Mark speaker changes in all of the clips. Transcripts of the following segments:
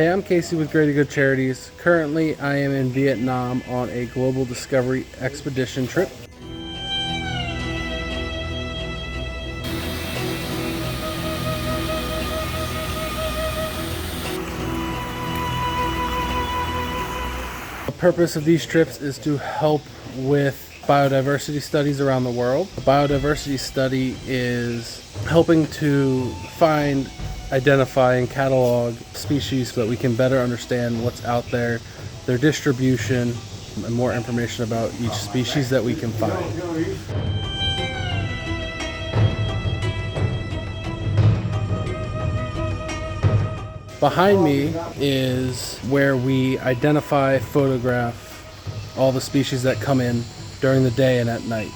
Speaker 1: Hey, I'm Casey with Greater Good Charities. Currently, I am in Vietnam on a global discovery expedition trip. The purpose of these trips is to help with biodiversity studies around the world. A biodiversity study is helping to find, identify, and catalog species so that we can better understand what's out there, their distribution, and more information about each species that we can find. Behind me is where we identify, photograph all the species that come in during the day and at night.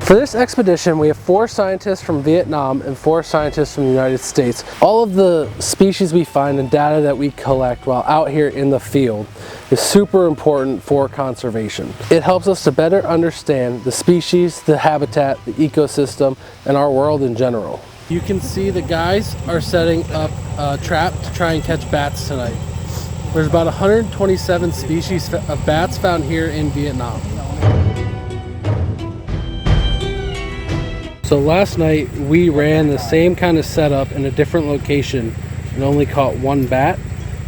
Speaker 1: For this expedition, we have 4 scientists from Vietnam and 4 scientists from the United States. All of the species we find and data that we collect while out here in the field is super important for conservation. It helps us to better understand the species, the habitat, the ecosystem, and our world in general. You can see the guys are setting up a trap to try and catch bats tonight. There's about 127 species of bats found here in Vietnam. So last night we ran the same kind of setup in a different location and only caught 1 bat.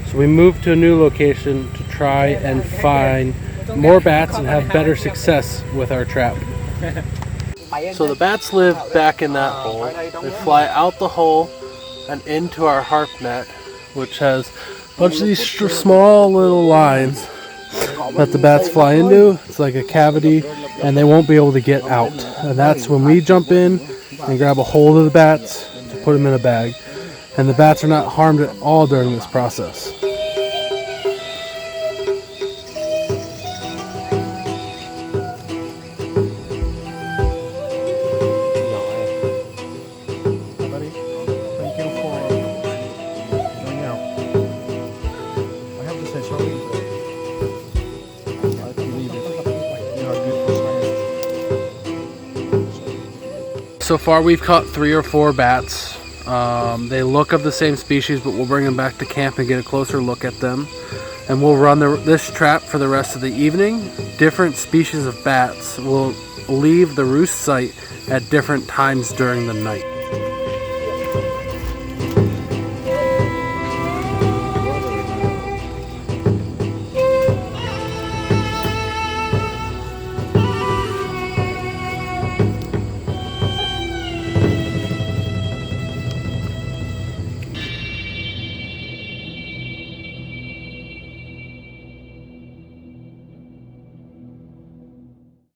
Speaker 1: So we moved to a new location to try and find more bats and have better success with our trap. So the bats live back in that hole. They fly out the hole and into our harp net, which has a bunch of these small little lines that the bats fly into. It's like a cavity, and they won't be able to get out. And that's when we jump in and grab a hold of the bats to put them in a bag. And the bats are not harmed at all during this process. So far we've caught 3 or 4 bats. They look of the same species, but we'll bring them back to camp and get a closer look at them. And we'll run this trap for the rest of the evening. Different species of bats will leave the roost site at different times during the night.